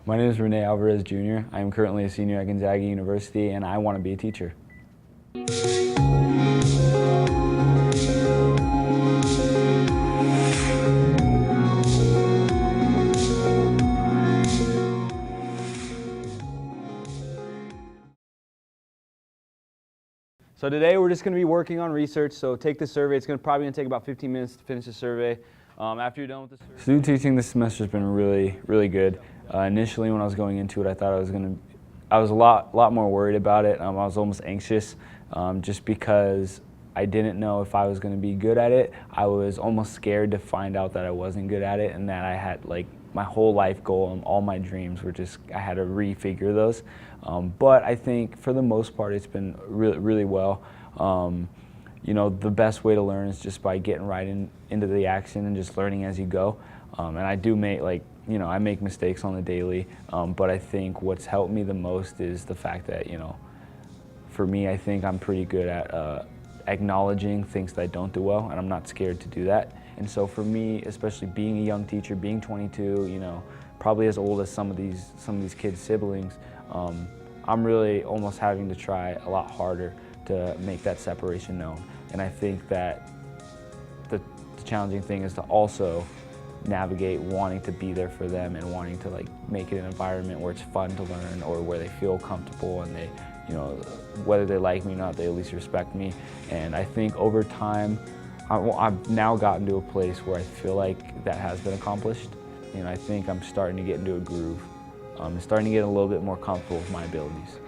My name is Rene Alvarez Jr. I am currently a senior at Gonzaga University, and I want to be a teacher. So today we're just going to be working on research, so take the survey. It's probably going to take about 15 minutes to finish the survey. After you're done with the survey. Student teaching this semester has been really good. Initially when I was going into it, I thought I was a lot more worried about it. I was almost anxious just because I didn't know if I was going to be good at it. I was almost scared to find out that I wasn't good at it and that I had my whole life goal and all my dreams were I had to refigure those. But I think for the most part it's been really well. You know, the best way to learn is just by getting right into the action and just learning as you go. And I do make I make mistakes on the daily, but I think what's helped me the most is the fact that, for me, I think I'm pretty good at acknowledging things that I don't do well, and I'm not scared to do that. And so for me, especially being a young teacher, being 22, probably as old as some of these kids' siblings, I'm really almost having to try a lot harder to make that separation known. And I think that the challenging thing is to also navigate wanting to be there for them and wanting to make it an environment where it's fun to learn or where they feel comfortable and they, whether they like me or not, they at least respect me. And I think over time, I've now gotten to a place where I feel like that has been accomplished. I think I'm starting to get into a groove. I'm starting to get a little bit more comfortable with my abilities.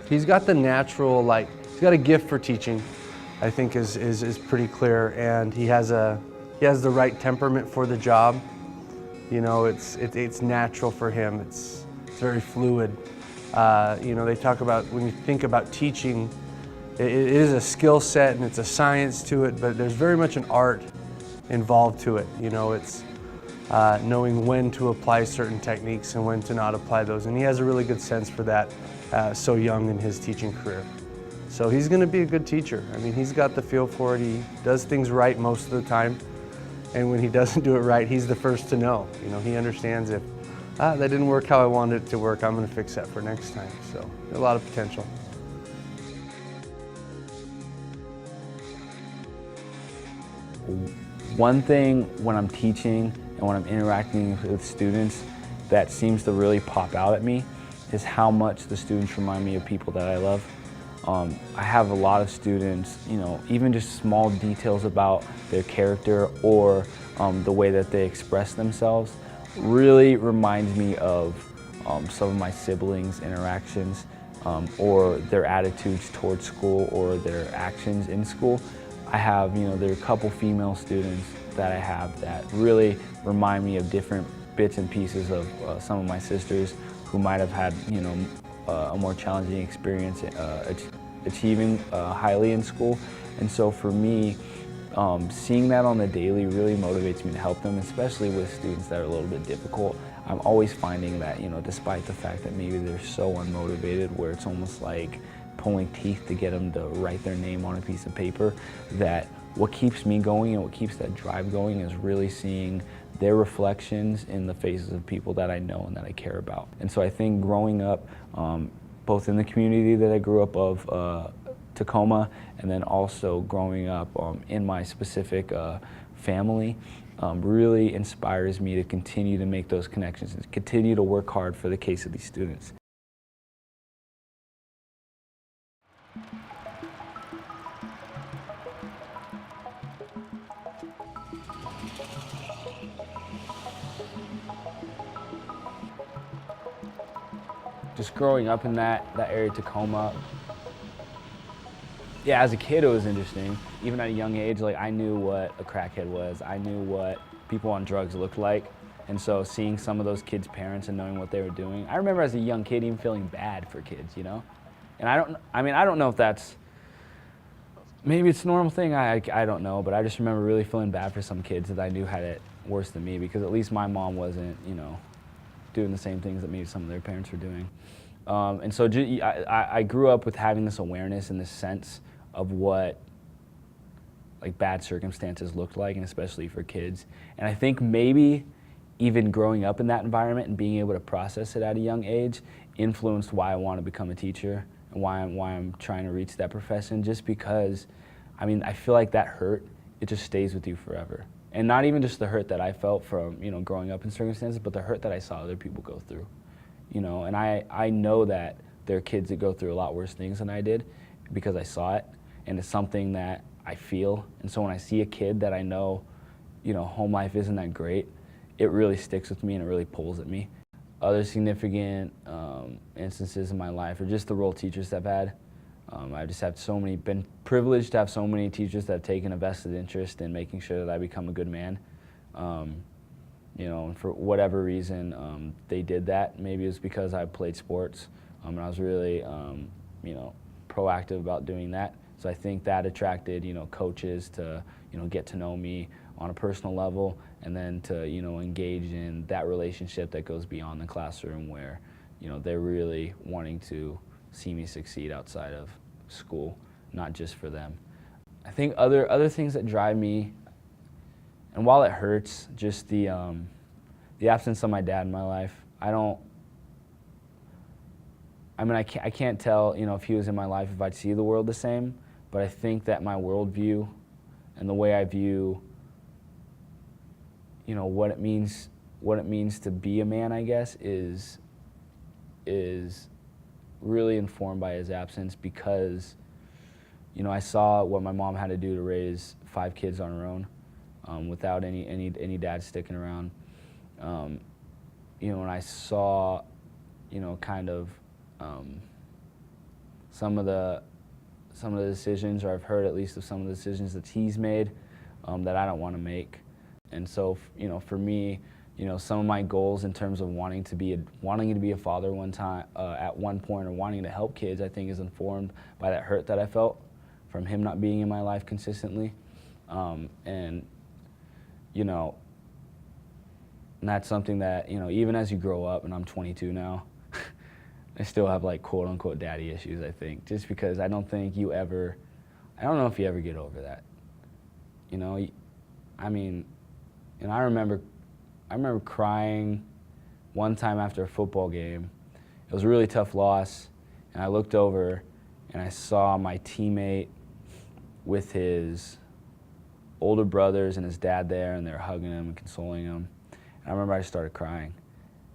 He's got the natural, he's got a gift for teaching, I think is pretty clear, and he has the right temperament for the job. It's natural for him. It's very fluid. They talk about, when you think about teaching, it is a skill set and it's a science to it, but there's very much an art involved to it. It's knowing when to apply certain techniques and when to not apply those, and he has a really good sense for that so young in his teaching career. So he's going to be a good teacher. I mean, he's got the feel for it. He does things right most of the time, and when he doesn't do it right, he's the first to know. He understands if that didn't work how I wanted it to work, I'm going to fix that for next time. So a lot of potential. One thing when I'm teaching and when I'm interacting with students that seems to really pop out at me is how much the students remind me of people that I love. I have a lot of students, even just small details about their character or the way that they express themselves really reminds me of some of my siblings' interactions or their attitudes towards school or their actions in school. I have, there are a couple female students that I have that really remind me of different bits and pieces of some of my sisters who might have had, a more challenging experience achieving highly in school. And so for me, seeing that on the daily really motivates me to help them, especially with students that are a little bit difficult. I'm always finding that, despite the fact that maybe they're so unmotivated where it's almost like pulling teeth to get them to write their name on a piece of paper, that what keeps me going and what keeps that drive going is really seeing their reflections in the faces of people that I know and that I care about. And so I think growing up, both in the community that I grew up of Tacoma, and then also growing up in my specific family, really inspires me to continue to make those connections and continue to work hard for the case of these students. Just growing up in that area of Tacoma, yeah, as a kid it was interesting. Even at a young age, I knew what a crackhead was. I knew what people on drugs looked like. And so seeing some of those kids' parents and knowing what they were doing, I remember as a young kid even feeling bad for kids, And I don't know if that's, maybe it's a normal thing, I don't know, but I just remember really feeling bad for some kids that I knew had it worse than me, because at least my mom wasn't, doing the same things that maybe some of their parents were doing. And so I grew up with having this awareness and this sense of what bad circumstances looked like, and especially for kids. And I think maybe even growing up in that environment and being able to process it at a young age influenced why I want to become a teacher and why I'm trying to reach that profession, just because, I mean, I feel like that hurt, it just stays with you forever. And not even just the hurt that I felt from, you know, growing up in circumstances, but the hurt that I saw other people go through. You know, and I know that there are kids that go through a lot worse things than I did because I saw it, and it's something that I feel. And so when I see a kid that I know, you know, home life isn't that great, it really sticks with me and it really pulls at me. Other significant instances in my life are just the role teachers have had. I just have been privileged to have so many teachers that have taken a vested interest in making sure that I become a good man. You know, and for whatever reason, they did that. Maybe it was because I played sports, and I was really, you know, proactive about doing that. So I think that attracted, you know, coaches to, you know, get to know me on a personal level, and then to, you know, engage in that relationship that goes beyond the classroom, where, you know, they're really wanting to see me succeed outside of school, not just for them. I think other things that drive me, and while it hurts, just the absence of my dad in my life. I can't tell, you know, if he was in my life, if I'd see the world the same, but I think that my worldview and the way I view, you know, what it means to be a man, I guess, is really informed by his absence, because, you know, I saw what my mom had to do to raise 5 kids on her own, without any dad sticking around. You know, and I saw, you know, kind of some of the decisions, or I've heard at least of some of the decisions that he's made, that I don't want to make. And so, you know, for me, you know, some of my goals in terms of wanting to be a father at one point, or wanting to help kids, I think is informed by that hurt that I felt from him not being in my life consistently. And, you know, and that's something that, you know, even as you grow up, and I'm 22 now, I still have, like, quote unquote daddy issues, I think, just because I don't know if you ever get over that. You know, I mean, and I remember crying one time after a football game. It was a really tough loss, and I looked over and I saw my teammate with his older brothers and his dad there, and they were hugging him and consoling him. And I remember I started crying,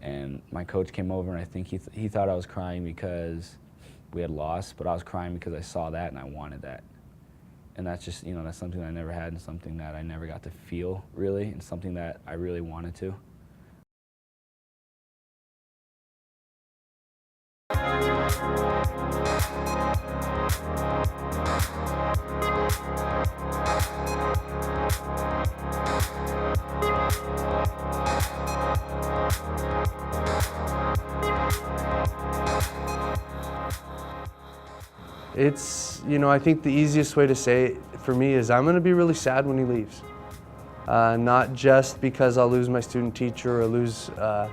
and my coach came over, and I think he thought I was crying because we had lost, but I was crying because I saw that and I wanted that. And that's just, you know, that's something that I never had, and something that I never got to feel, really, and something that I really wanted to. It's, you know, I think the easiest way to say it for me is I'm going to be really sad when he leaves. Not just because I'll lose my student teacher or lose a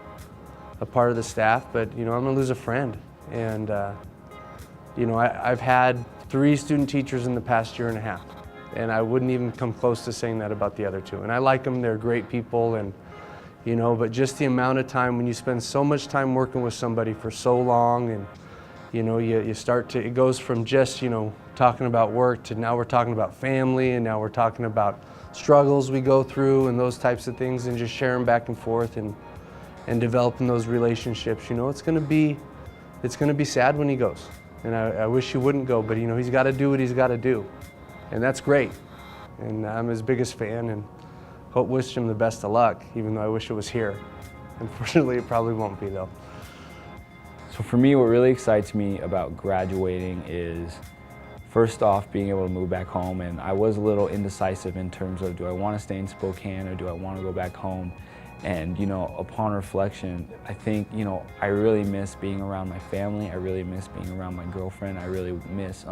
part of the staff, but, you know, I'm going to lose a friend. And, you know, I've had 3 student teachers in the past year and a half, and I wouldn't even come close to saying that about the other 2. And I like them, they're great people, and, you know, but just the amount of time when you spend so much time working with somebody for so long, and, you know, you start to, it goes from just, you know, talking about work to now we're talking about family, and now we're talking about struggles we go through and those types of things, and just sharing back and forth and developing those relationships. You know, it's going to be sad when he goes, and I wish he wouldn't go, but, you know, he's got to do what he's got to do, and that's great. And I'm his biggest fan, and wish him the best of luck, even though I wish it was here. Unfortunately, it probably won't be, though. So for me, what really excites me about graduating is, first off, being able to move back home. And I was a little indecisive in terms of, do I want to stay in Spokane or do I want to go back home? And, you know, upon reflection, I think, you know, I really miss being around my family. I really miss being around my girlfriend. I really miss,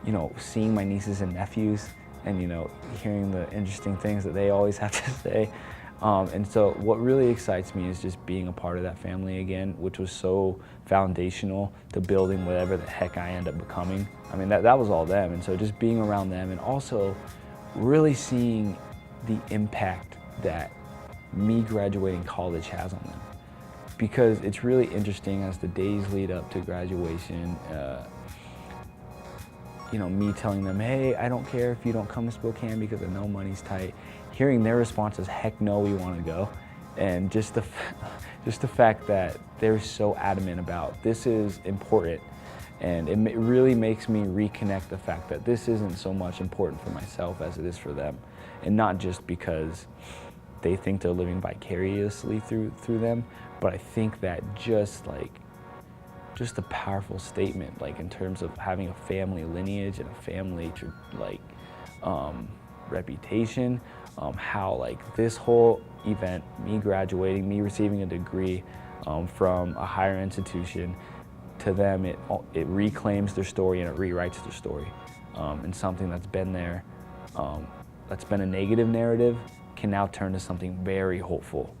you know, seeing my nieces and nephews and, you know, hearing the interesting things that they always have to say. And so what really excites me is just being a part of that family again, which was so foundational to building whatever the heck I end up becoming. I mean, that was all them. And so just being around them, and also really seeing the impact that me graduating college has on them. Because it's really interesting as the days lead up to graduation, you know, me telling them, hey, I don't care if you don't come to Spokane because I know money's tight. Hearing their responses, heck no, we want to go. And just the fact that they're so adamant about this is important. And it really makes me reconnect the fact that this isn't so much important for myself as it is for them. And not just because they think they're living vicariously through them, but I think that just a powerful statement, like in terms of having a family lineage and a family reputation, how like this whole event, me graduating, me receiving a degree from a higher institution, to them it reclaims their story and it rewrites their story. And something that's been there, that's been a negative narrative, can now turn to something very hopeful.